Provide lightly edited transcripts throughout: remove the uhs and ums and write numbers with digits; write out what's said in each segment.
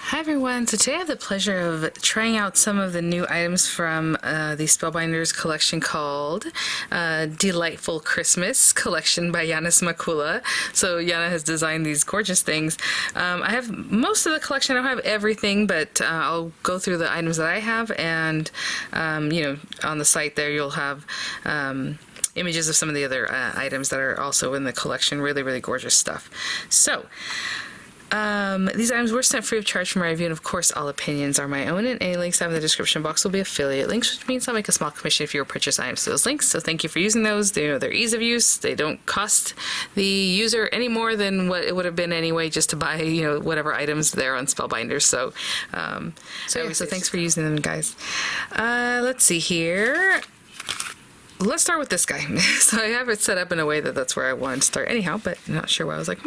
Hi everyone, so today I have the pleasure of trying out some of the new items from the Spellbinders collection called De-Light-Ful Christmas collection by Yana. So Yana has designed these gorgeous things. I have most of the collection. I don't have everything, but I'll go through the items that I have, and you know, on the site there you'll have images of some of the other items that are also in the collection. Really, really gorgeous stuff. So these items were sent free of charge for my review, and of course all opinions are my own, and any links I have in the description box will be affiliate links, which means I'll make a small commission if you purchase items to those links. So thank you for using those. They know their ease of use. They don't cost the user any more than what it would have been anyway just to buy, you know, whatever items there on Spellbinders. So so thanks for using them, guys. Let's see here. Let's start with this guy. So I have it set up in a way that that's where I wanted to start anyhow, but I'm not sure why. I was like,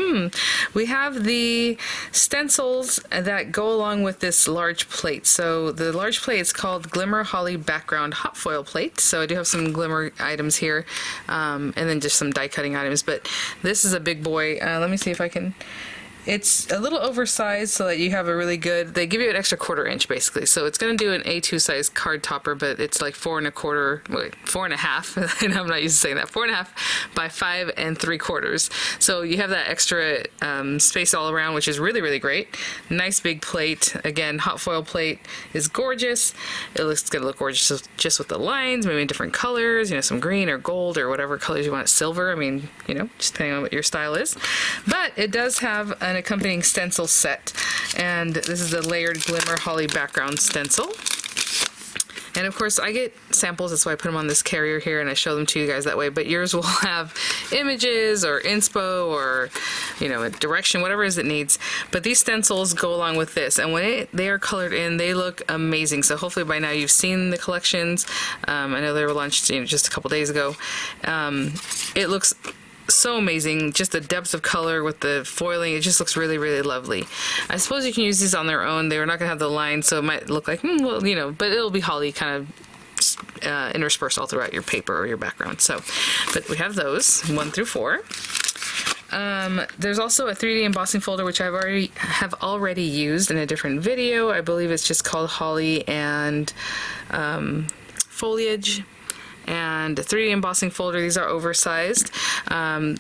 we have the stencils that go along with this large plate. So the large plate is called Glimmer Holly Background Hot Foil Plate. So I do have some Glimmer items here, and then just some die cutting items, but this is a big boy. Let me see if I can... It's a little oversized so that you have a really good, they give you an extra 1/4 inch basically. So it's going to do an A2 size card topper, but it's like 4 1/2, and I'm not used to saying that, 4 1/2 by 5 3/4. So you have that extra space all around, which is really, really great. Nice big plate. Again, hot foil plate is gorgeous. It's going to look gorgeous just with the lines, maybe in different colors, you know, some green or gold or whatever colors you want, silver. I mean, you know, just depending on what your style is. But it does have an accompanying stencil set, and this is a layered Glimmer Holly background stencil. And of course I get samples, that's why I put them on this carrier here and I show them to you guys that way, but yours will have images or inspo or, you know, a direction, whatever it is it needs. But these stencils go along with this, and when they are colored in, they look amazing. So hopefully by now you've seen the collections. I know they were launched, you know, just a couple days ago. It looks so amazing, just the depth of color with the foiling. It just looks really, really lovely. I suppose you can use these on their own. They're not gonna have the line, so it might look like well, you know, but it'll be holly kind of interspersed all throughout your paper or your background. So, but we have those 1 through 4. There's also a 3D embossing folder, which have already used in a different video. I believe it's just called Holly and Foliage. And a 3D embossing folder. These are oversized. The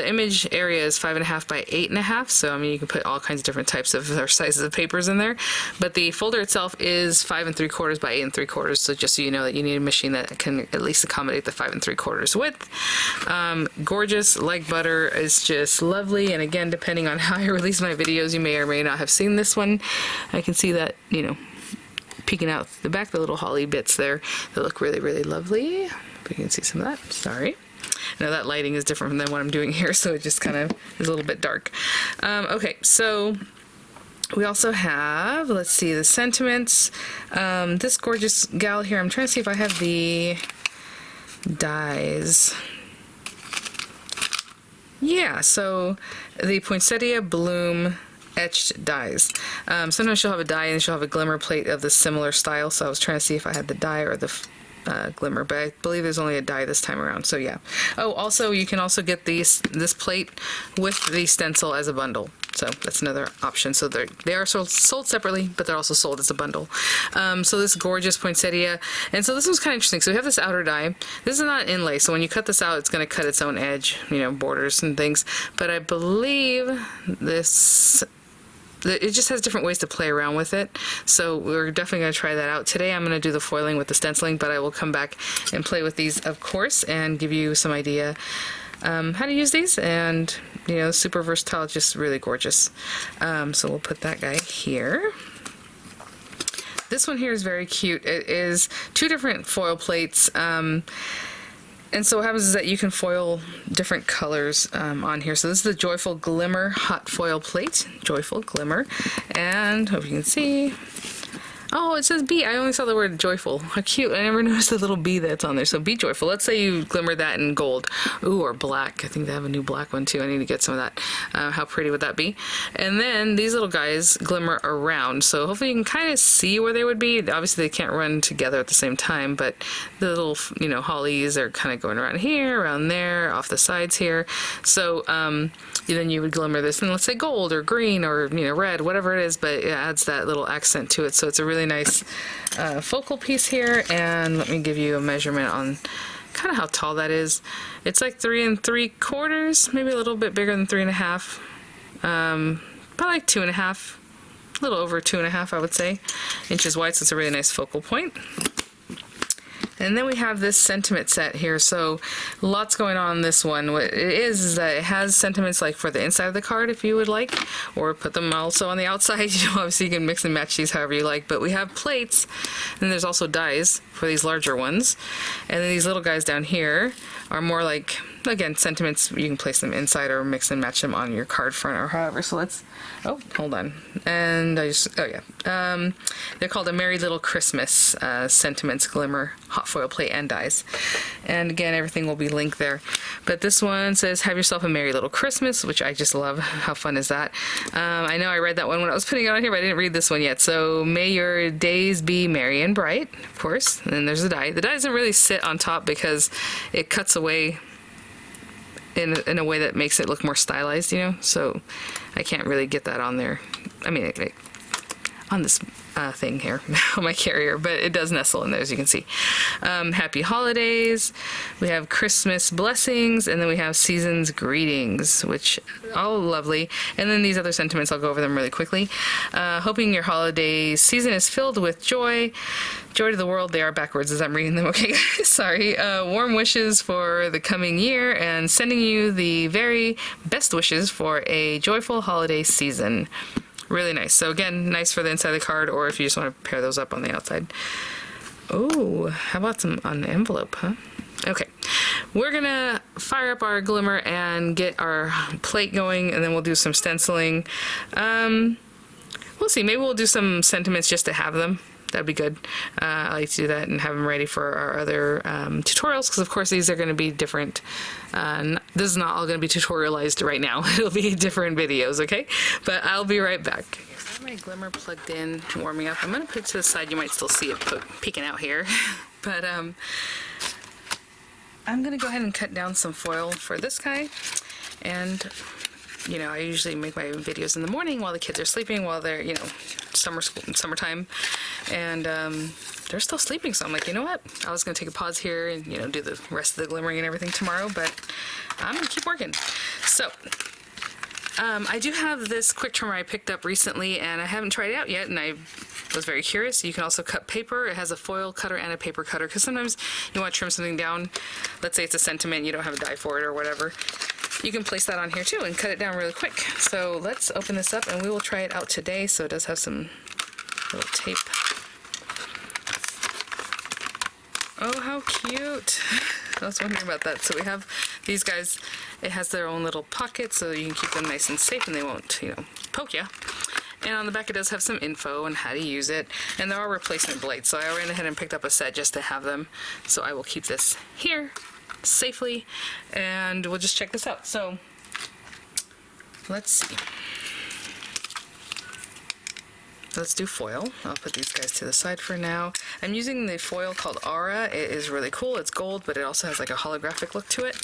image area is 5 1/2 by 8 1/2, so I mean you can put all kinds of different types of or sizes of papers in there. But the folder itself is 5 3/4 by 8 3/4, so just so you know that you need a machine that can at least accommodate the 5 3/4 width. Gorgeous, like butter, is just lovely. And again, depending on how I release my videos, you may or may not have seen this one. I can see that, you know, peeking out the back, the little holly bits there that look really, really lovely. If you can see some of that. Sorry. I know that lighting is different than what I'm doing here, so it just kind of is a little bit dark. Okay, so we also have, let's see, the sentiments. This gorgeous gal here, I'm trying to see if I have the dies. Yeah, so the Poinsettia Bloom etched dies. Sometimes she'll have a die and she'll have a glimmer plate of the similar style, so I was trying to see if I had the die or the glimmer, but I believe there's only a die this time around, so yeah. Oh, also you can also get this plate with the stencil as a bundle, so that's another option. So they are sold separately, but they're also sold as a bundle. So this gorgeous poinsettia, and so this one's kind of interesting. So we have this outer die. This is not inlay, so when you cut this out, it's going to cut its own edge, you know, borders and things. But I believe it just has different ways to play around with it, so we're definitely going to try that out. Today I'm going to do the foiling with the stenciling, but I will come back and play with these, of course, and give you some idea how to use these. And, you know, super versatile, just really gorgeous. So we'll put that guy here. This one here is very cute. It is 2 different foil plates. And so what happens is that you can foil different colors on here. So this is the Joyful Glimmer hot foil plate. Joyful Glimmer. And hope you can see. Oh, it says be. I only saw the word joyful. How cute. I never noticed the little bee that's on there. So be joyful. Let's say you glimmer that in gold. Ooh, or black. I think they have a new black one too. I need to get some of that. How pretty would that be? And then these little guys glimmer around. So hopefully you can kind of see where they would be. Obviously they can't run together at the same time, but the little, you know, hollies are kind of going around here, around there, off the sides here. So then you would glimmer this in, let's say, gold or green or, you know, red, whatever it is, but it adds that little accent to it. So it's a really nice focal piece here. And let me give you a measurement on kind of how tall that is. It's like 3 3/4, maybe a little bit bigger than 3 1/2, about like 2 1/2, a little over 2 1/2, I would say, inches wide. So it's a really nice focal point. And then we have this sentiment set here, so lots going on in this one. What it is that it has sentiments like for the inside of the card if you would like, or put them also on the outside. You know, obviously you can mix and match these however you like, but we have plates, and there's also dies for these larger ones. And then these little guys down here are more like, again, sentiments. You can place them inside or mix and match them on your card front or however. So let's, oh, hold on. And I just, oh yeah. They're called a Merry Little Christmas sentiments, glimmer, hot foil plate, and dies. And again, everything will be linked there. But this one says, have yourself a Merry Little Christmas, which I just love. How fun is that? I know I read that one when I was putting it on here, but I didn't read this one yet. So may your days be merry and bright, of course. And then there's the die. The die doesn't really sit on top because it cuts away in a way that makes it look more stylized, you know, so I can't really get that on there. I mean, on this thing here on my carrier, but it does nestle in there, as you can see. Happy holidays. We have Christmas blessings, and then we have season's greetings, which all lovely. And then these other sentiments, I'll go over them really quickly. Hoping your holiday season is filled with joy. Joy to the world. They are backwards as I'm reading them. Okay, sorry. Warm wishes for the coming year, and sending you the very best wishes for a joyful holiday season. Really nice. So again, nice for the inside of the card, or if you just want to pair those up on the outside. Oh, how about some on the envelope, huh? Okay, we're gonna fire up our glimmer and get our plate going, and then we'll do some stenciling. We'll see. Maybe we'll do some sentiments just to have them. That'd be good. I like to do that and have them ready for our other tutorials, because of course these are going to be different. This is not all going to be tutorialized right now. It'll be different videos, okay? But I'll be right back. I have my glimmer plugged in, warming up. I'm going to put it to the side. You might still see it peeking out here. But I'm going to go ahead and cut down some foil for this guy. And you know, I usually make my videos in the morning while the kids are sleeping, while they're, you know, summertime, and they're still sleeping. So I'm like, you know what? I was gonna take a pause here and, you know, do the rest of the glimmering and everything tomorrow, but I'm gonna keep working. So I do have this quick trimmer I picked up recently, and I haven't tried it out yet, and I was very curious. You can also cut paper. It has a foil cutter and a paper cutter, because sometimes you want to trim something down. Let's say it's a sentiment, you don't have a die for it or whatever. You can place that on here too and cut it down really quick. So let's open this up and we will try it out today. So it does have some little tape. Oh, how cute. I was wondering about that. So we have these guys. It has their own little pockets, so you can keep them nice and safe and they won't, you know, poke you. And on the back it does have some info on how to use it. And there are replacement blades. So I ran ahead and picked up a set just to have them. So I will keep this here safely, and we'll just check this out. So let's see. Let's do foil. I'll put these guys to the side for now. I'm using the foil called Aura. It is really cool. It's gold, but it also has like a holographic look to it.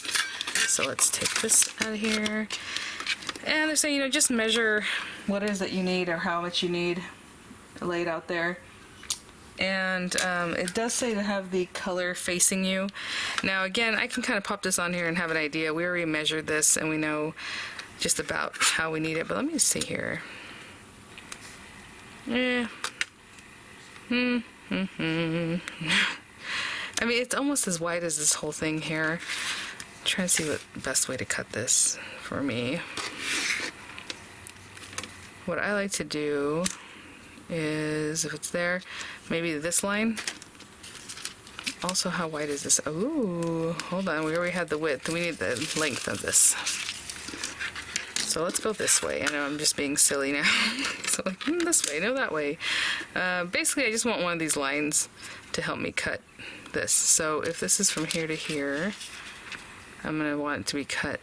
So let's take this out of here. And they're saying, you know, just measure what it is that you need or how much you need laid out there. And it does say to have the color facing you. Now again, I can kind of pop this on here and have an idea. We already measured this and we know just about how we need it, but let me see here. I mean, it's almost as wide as this whole thing here. I'm trying to see what the best way to cut this for me. What I like to do is, if it's there, maybe this line. Also, how wide is this? Ooh, hold on, we already had the width. We need the length of this. So let's go this way. I know I'm just being silly now. So like, this way, no that way. Basically, I just want one of these lines to help me cut this. So if this is from here to here, I'm going to want it to be cut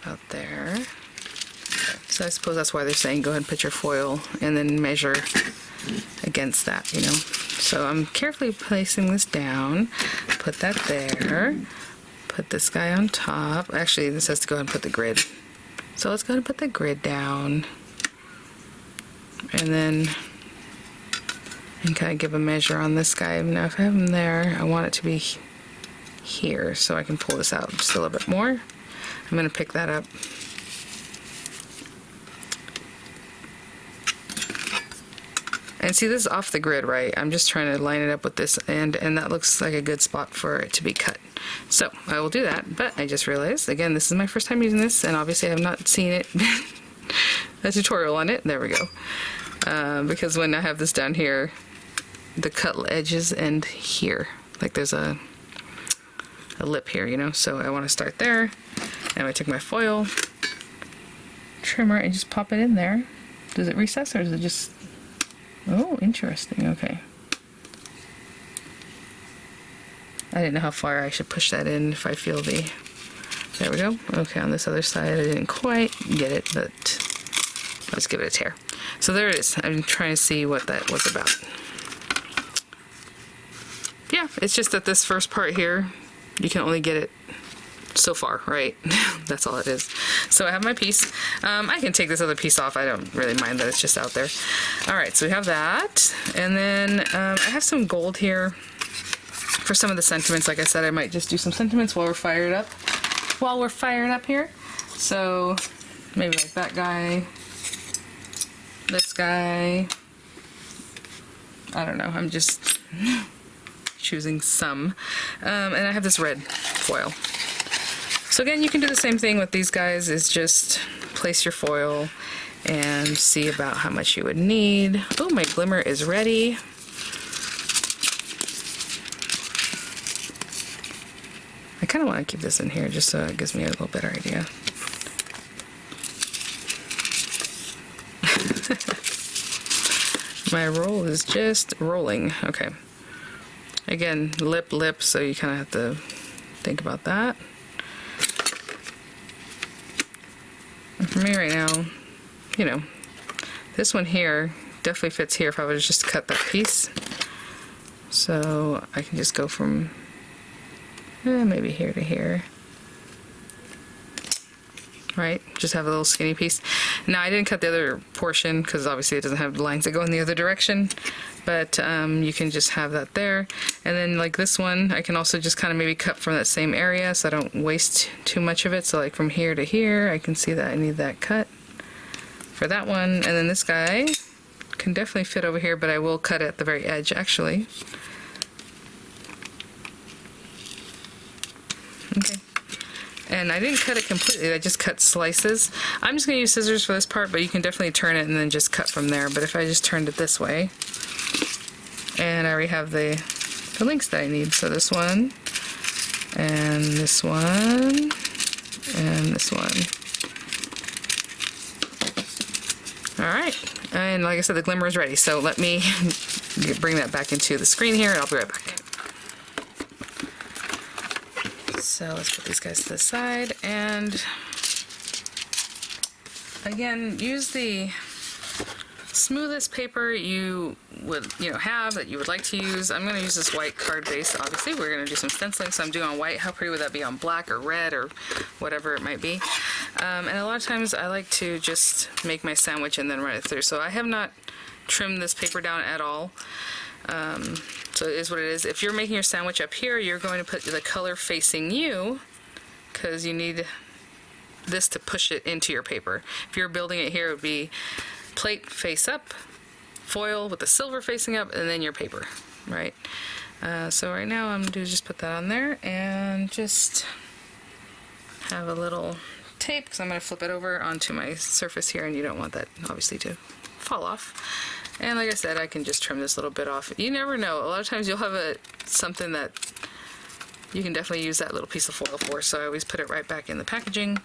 about there. So I suppose that's why they're saying go ahead and put your foil and then measure against that, you know. So I'm carefully placing this down, put that there, put this guy on top. Actually, this has to go ahead and put the grid. So let's go ahead and put the grid down. And then kind of give a measure on this guy. Now if I have him there, I want it to be here so I can pull this out just a little bit more. I'm going to pick that up. And see, this is off the grid, right? I'm just trying to line it up with this end, and that looks like a good spot for it to be cut. So I will do that, but I just realized, again, this is my first time using this, and obviously I have not seen it, a tutorial on it. There we go. Because when I have this down here, the cut edges end here. Like there's a lip here, you know? So I want to start there, and I take my foil trimmer and just pop it in there. Does it recess, or does it just... Oh, interesting. Okay. I didn't know how far I should push that in if I feel the... There we go. Okay, on this other side I didn't quite get it, but let's give it a tear. So there it is. I'm trying to see what that was about. Yeah, it's just that this first part here, you can only get it so far, right? That's all it is. So I have my piece. I can take this other piece off. I don't really mind that it's just out there. All right, so we have that. And then I have some gold here for some of the sentiments. Like I said, I might just do some sentiments while we're fired up. Here. So maybe like that guy, this guy. I don't know. I'm just choosing some. And I have this red foil. So again, you can do the same thing with these guys, is just place your foil and see about how much you would need. Oh, my glimmer is ready. I kind of want to keep this in here just so it gives me a little better idea. My roll is just rolling. Okay. Again, lip, so you kind of have to think about that. And for me right now, you know, this one here definitely fits here if I would just cut that piece. So I can just go from maybe here to here. Right? Just have a little skinny piece. Now I didn't cut the other portion because obviously it doesn't have lines that go in the other direction, but you can just have that there. And then like this one, I can also just kind of maybe cut from that same area so I don't waste too much of it. So like from here to here, I can see that I need that cut for that one. And then this guy can definitely fit over here, but I will cut at the very edge actually. Okay. And I didn't cut it completely, I just cut slices. I'm just going to use scissors for this part, but you can definitely turn it and then just cut from there. But if I just turned it this way, and I already have the links that I need. So this one, and this one, and this one. Alright, and like I said, the glimmer is ready. So let me bring that back into the screen here, and I'll be right back. So let's put these guys to the side, and again, use the smoothest paper you would have that you would like to use. I'm going to use this white card base. Obviously, we're going to do some stenciling, so I'm doing on white. How pretty would that be on black or red or whatever it might be? And a lot of times I like to just make my sandwich and then run it through. So I have not trimmed this paper down at all. So it is what it is. If you're making your sandwich up here, you're going to put the color facing you because you need this to push it into your paper. If you're building it here, it would be plate face up, foil with the silver facing up, and then your paper, right? So right now I'm going to just put that on there and just have a little tape because I'm going to flip it over onto my surface here, and you don't want that obviously to fall off. And like I said, I can just trim this little bit off. You never know. A lot of times you'll have something that you can definitely use that little piece of foil for, so I always put it right back in the packaging.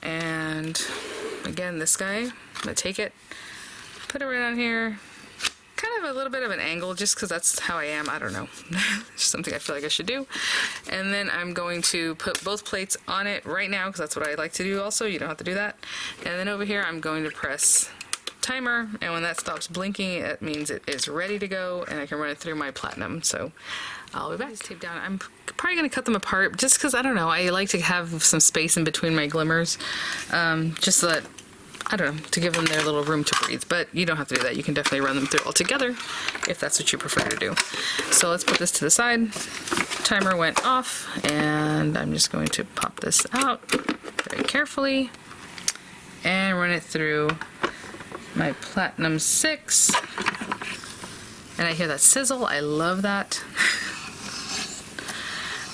And again, this guy, I'm gonna take it, put it right on here, kind of a little bit of an angle just because that's how I am. I don't know. It's something I feel like I should do. And then I'm going to put both plates on it right now because that's what I like to do also. You don't have to do that. And then over here I'm going to press timer, and when that stops blinking, it means it is ready to go and I can run it through my platinum. So I'll be back. Just tape down. I'm probably going to cut them apart just because, I don't know, I like to have some space in between my glimmers, just so that, I don't know, to give them their little room to breathe. But you don't have to do that. You can definitely run them through all together if that's what you prefer to do. So let's put this to the side. Timer went off, and I'm just going to pop this out very carefully and run it through my Platinum 6. And I hear that sizzle. I love that.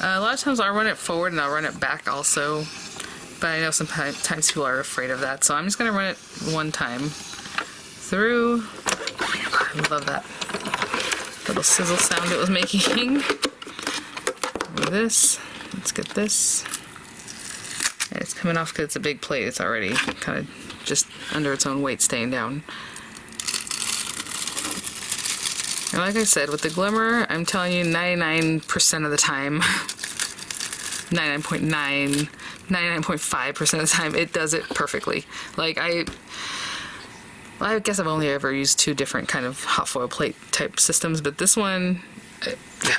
A lot of times I'll run it forward and I'll run it back also. But I know sometimes people are afraid of that, so I'm just going to run it one time through. I love that little sizzle sound it was making. This, let's get this. And it's coming off because it's a big plate. It's already kind of just under its own weight staying down. And like I said, with the Glimmer, I'm telling you 99% of the time, 99.5% of the time, it does it perfectly. Like I guess I've only ever used 2 different kind of hot foil plate type systems, but this one,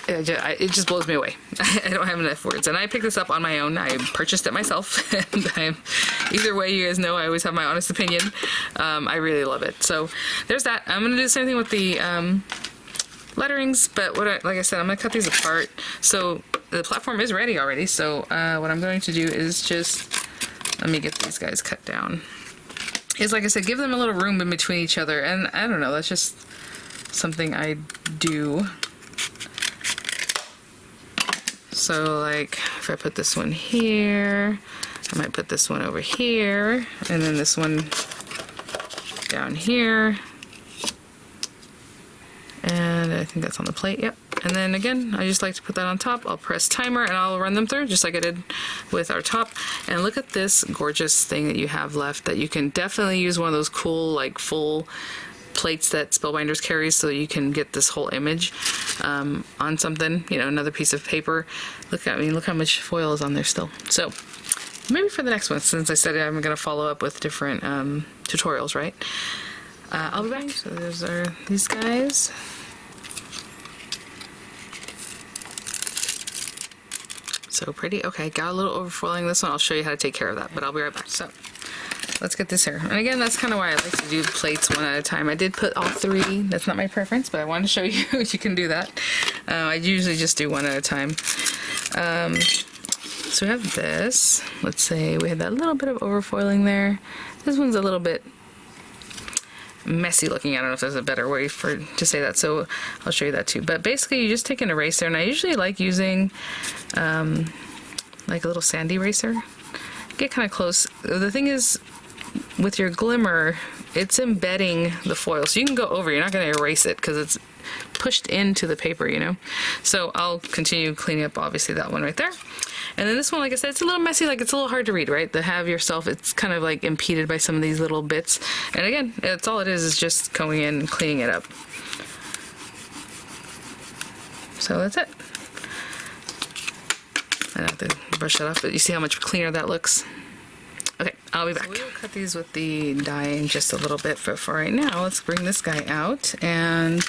it just blows me away. I don't have enough words. And I picked this up on my own. I purchased it myself. And either way, you guys know I always have my honest opinion. I really love it. So there's that. I'm going to do the same thing with the letterings, but like I said, I'm going to cut these apart. So the platform is ready already, so what I'm going to do is just, let me get these guys cut down. Is, like I said, give them a little room in between each other, and I don't know, that's just something I do. So like, if I put this one here, I might put this one over here, and then this one down here. And I think that's on the plate, yep. And then again, I just like to put that on top. I'll press timer and I'll run them through just like I did with our top. And look at this gorgeous thing that you have left that you can definitely use one of those cool, like full plates that Spellbinders carries, so you can get this whole image on something, you know, another piece of paper. Look at me, look how much foil is on there still. So maybe for the next one, since I said I'm going to follow up with different tutorials, right? I'll be back. So those are these guys. So pretty. Okay, got a little overfoiling this one. I'll show you how to take care of that, but I'll be right back. So let's get this here. And again, that's kind of why I like to do plates one at a time. I did put all 3. That's not my preference, but I wanted to show you you can do that. I usually just do one at a time. So we have this. Let's say we had that little bit of overfoiling there. This one's a little bit messy looking. I don't know if there's a better way to say that, so I'll show you that too. But basically, you just take an eraser, and I usually like using like a little sand eraser. Get kind of close. The thing is, with your Glimmer, it's embedding the foil, so you can go over. You're not going to erase it because it's pushed into the paper, you know. So I'll continue cleaning up, obviously, that one right there. And then this one, like I said, it's a little messy, like it's a little hard to read, right? The have yourself, it's kind of like impeded by some of these little bits. And again, that's all it is just going in and cleaning it up. So that's it. I have to brush that off, but you see how much cleaner that looks? Okay, I'll be back. So we'll cut these with the die in just a little bit, but for right now, let's bring this guy out. And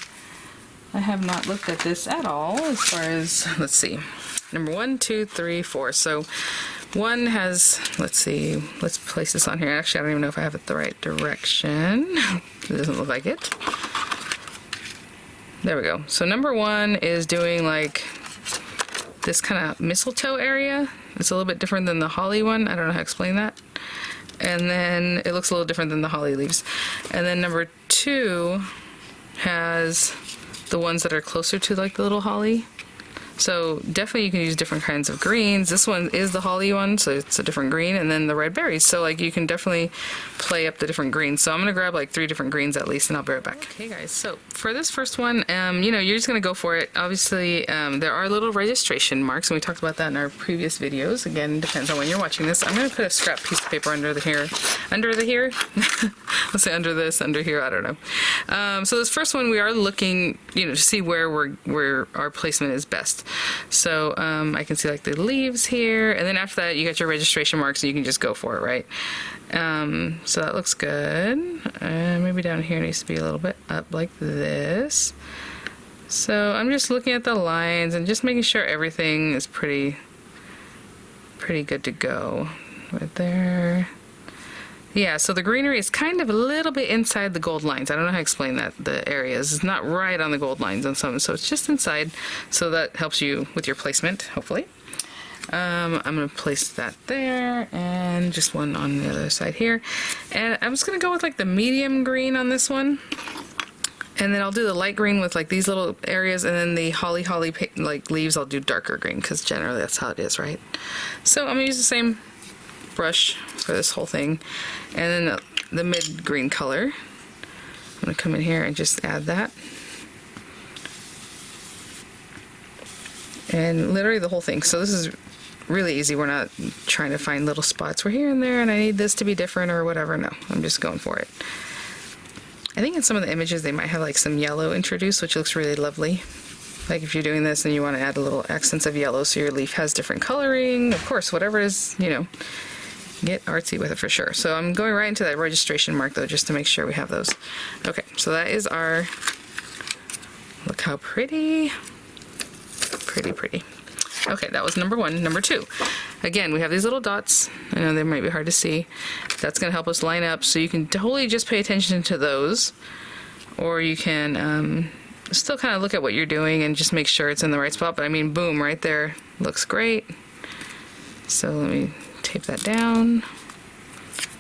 I have not looked at this at all as far as, let's see. Number 1, 2, 3, 4. So one has, let's see, let's place this on here. Actually, I don't even know if I have it the right direction. It doesn't look like it. There we go. So number 1 is doing like this kind of mistletoe area. It's a little bit different than the holly one. I don't know how to explain that. And then it looks a little different than the holly leaves. And then number 2 has the ones that are closer to like the little holly. So definitely you can use different kinds of greens. This one is the holly one, so it's a different green, and then the red berries. So like you can definitely play up the different greens. So I'm gonna grab like 3 different greens at least, and I'll be right back. Okay guys, so for this first one, you know, you're just gonna go for it. Obviously, there are little registration marks, and we talked about that in our previous videos. Again, depends on when you're watching this. I'm gonna put a scrap piece of paper under here. Let's say under this, under here, I don't know. So this first one, we are looking, you know, to see where our placement is best. So I can see like the leaves here, and then after that you got your registration marks, and you can just go for it, right? So that looks good. Maybe down here needs to be a little bit up like this. So I'm just looking at the lines and just making sure everything is pretty good to go right there. Yeah, so the greenery is kind of a little bit inside the gold lines. I don't know how to explain that. The areas, it's not right on the gold lines on some, so it's just inside. So that helps you with your placement, hopefully. I'm going to place that there, and just one on the other side here. And I'm just going to go with like the medium green on this one. And then I'll do the light green with like these little areas, and then the holly like leaves, I'll do darker green, because generally that's how it is, right? So I'm going to use the same brush for this whole thing, and then the mid green color, I'm going to come in here and just add that, and literally the whole thing. So this is really easy. We're not trying to find little spots. We're here and there, and I need this to be different or whatever. No, I'm just going for it. I think in some of the images they might have like some yellow introduced, which looks really lovely. Like if you're doing this and you want to add a little accents of yellow so your leaf has different coloring, of course, whatever it is, you know, get artsy with it for sure. So I'm going right into that registration mark though, just to make sure we have those. Okay, so that is our, look how pretty. Okay, that was number 1. Number 2, again, we have these little dots. I know they might be hard to see. That's going to help us line up, so you can totally just pay attention to those, or you can still kind of look at what you're doing and just make sure it's in the right spot. But I mean, boom, right there, looks great. So let me tape that down.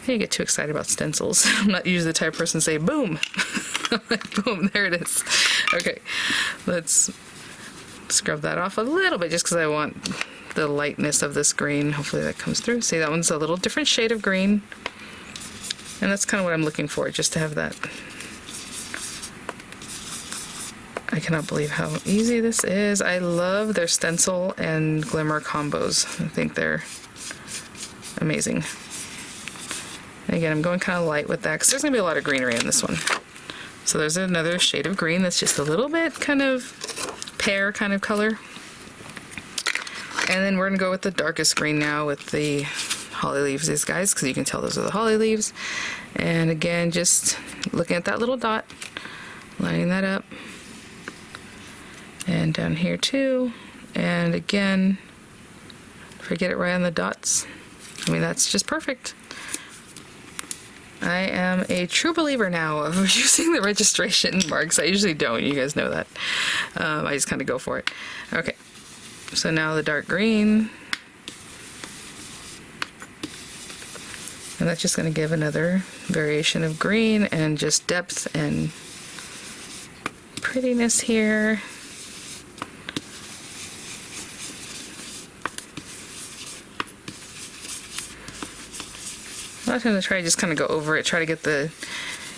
I get too excited about stencils. I'm not usually the type of person to say boom. Boom, there it is. Okay, let's scrub that off a little bit just because I want the lightness of this green. Hopefully that comes through. See, that one's a little different shade of green, and that's kind of what I'm looking for, just to have that. I cannot believe how easy this is. I love their stencil and glimmer combos. I think they're amazing. And again, I'm going kind of light with that because there's going to be a lot of greenery in this one. So there's another shade of green that's just a little bit kind of pear kind of color. And then we're going to go with the darkest green now with the holly leaves, these guys, because you can tell those are the holly leaves. And again, just looking at that little dot, lining that up. And down here too. And again, if I get it right on the dots, I mean, that's just perfect. I am a true believer now of using the registration marks. I usually don't, you guys know that. I just kind of go for it. Okay, so now the dark green. And that's just going to give another variation of green and just depth and prettiness here. I'm going to try to just kind of go over it, try to get the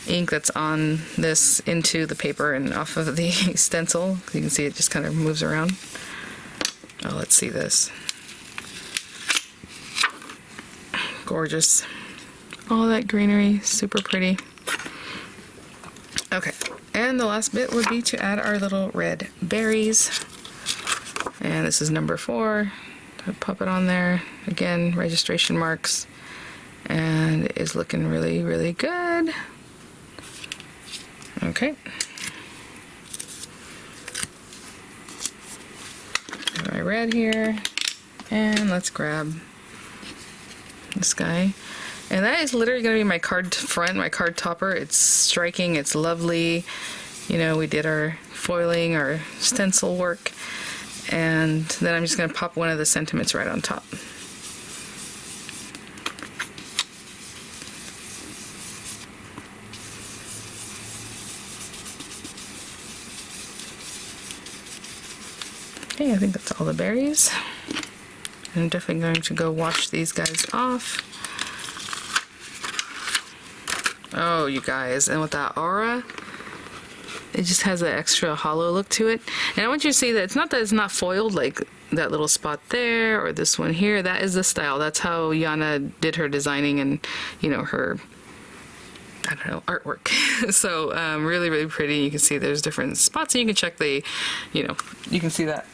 ink that's on this into the paper and off of the stencil. You can see it just kind of moves around. Oh, let's see this. Gorgeous. All that greenery, super pretty. Okay, and the last bit would be to add our little red berries. And this is number 4. I'll pop it on there. Again, registration marks. And it is looking really, really good. Okay. My red here. And let's grab this guy. And that is literally going to be my card front, my card topper. It's striking, it's lovely. You know, we did our foiling, our stencil work. And then I'm just going to pop one of the sentiments right on top. Okay, I think that's all the berries. I'm definitely going to go wash these guys off. Oh, you guys, and with that aura, it just has an extra hollow look to it. And I want you to see that it's not that it's not foiled, like that little spot there or this one here. That is the style. That's how Yana did her designing and, you know, her, I don't know, artwork. So really, really pretty. You can see there's different spots, and you can check the, you know, you can see that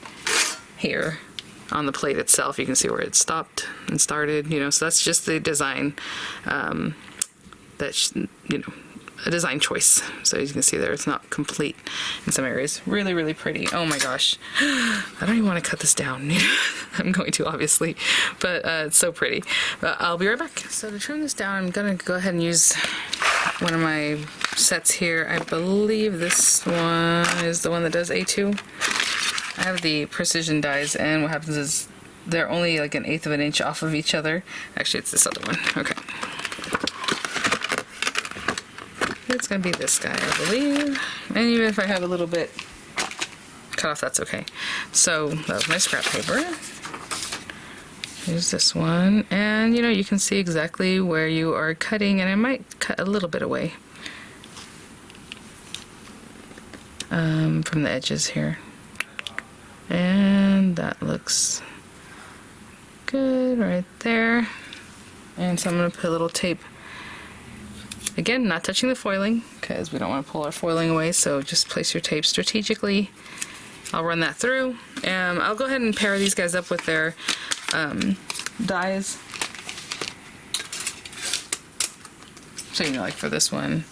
here on the plate itself. You can see where it stopped and started, you know, so that's just the design, that's, you know, a design choice. So as you can see there, it's not complete in some areas. Really, really pretty. Oh my gosh. I don't even want to cut this down. I'm going to, obviously, but it's so pretty. But I'll be right back. So to trim this down, I'm going to go ahead and use one of my sets here. I believe this one is the one that does A2. I have the precision dies, and what happens is they're only like 1/8 of an inch off of each other. Actually, it's this other one. Okay. It's gonna be this guy, I believe. And even if I have a little bit cut off, that's okay. So that was my scrap paper. Here's this one. And you know, you can see exactly where you are cutting, and I might cut a little bit away from the edges here. And that looks good right there. And so I'm going to put a little tape. Again, not touching the foiling because we don't want to pull our foiling away, so just place your tape strategically. I'll run that through. I'll go ahead and pair these guys up with their dies. So you know, like for this one,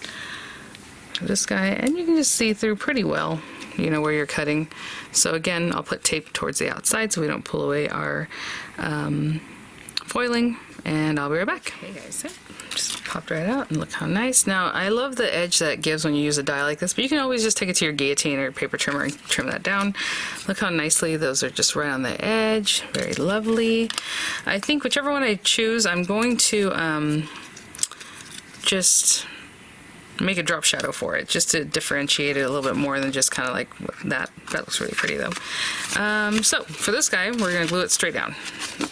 for this guy, and you can just see through pretty well, you know, where you're cutting. So again, I'll put tape towards the outside so we don't pull away our foiling, and I'll be right back. Hey guys, so just popped right out, and look how nice. Now, I love the edge that it gives when you use a die like this, but you can always just take it to your guillotine or paper trimmer and trim that down. Look how nicely those are just right on the edge. Very lovely. I think whichever one I choose, I'm going to just make a drop shadow for it, just to differentiate it a little bit more than just kind of like that. That looks really pretty though. So for this guy, we're going to glue it straight down.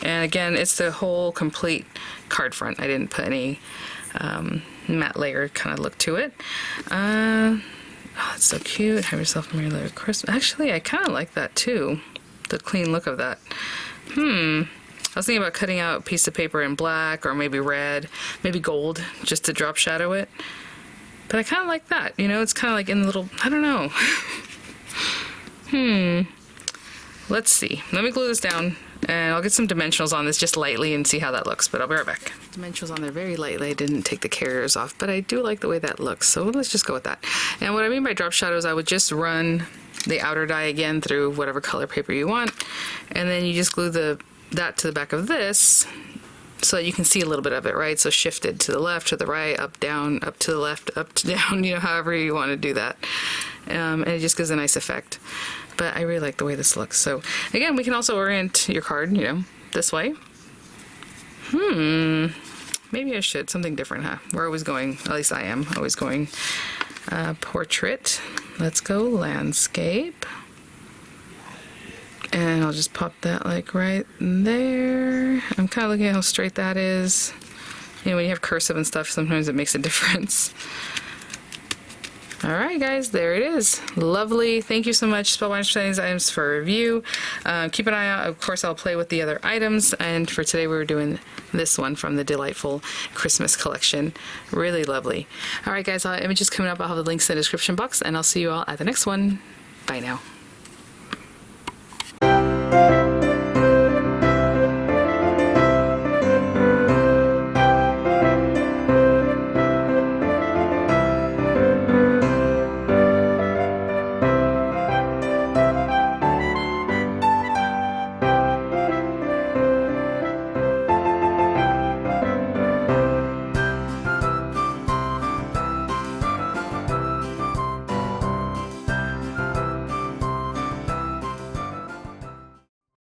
And again, it's the whole complete card front. I didn't put any matte layer kind of look to it. Oh, it's so cute. Have yourself a Merry Little Christmas. Actually, I kind of like that too. The clean look of that. I was thinking about cutting out a piece of paper in black or maybe red, maybe gold, just to drop shadow it. But I kind of like that, you know, it's kind of like in the little, I don't know. Let's see. Let me glue this down, and I'll get some dimensionals on this just lightly and see how that looks, but I'll be right back. Dimensionals on there very lightly. I didn't take the carriers off, but I do like the way that looks, so let's just go with that. And what I mean by drop shadows, I would just run the outer die again through whatever color paper you want, and then you just glue that to the back of this, so you can see a little bit of it, right? So shifted to the left, to the right, up, down, up to the left, up to down, you know, however you want to do that. And it just gives a nice effect. But I really like the way this looks. So again, we can also orient your card, you know, this way. Maybe I should, something different, huh? We're always going, at least I am, always going portrait. Let's go landscape. And I'll just pop that like right there. I'm kind of looking at how straight that is. You know, when you have cursive and stuff, sometimes it makes a difference. All right, guys, there it is. Lovely. Thank you so much, Spellbinders, for these items for review. Keep an eye out. Of course, I'll play with the other items. And for today, we were doing this one from the De-Light-Ful Christmas collection. Really lovely. All right, guys, I'll have images coming up. I'll have the links in the description box, and I'll see you all at the next one. Bye now.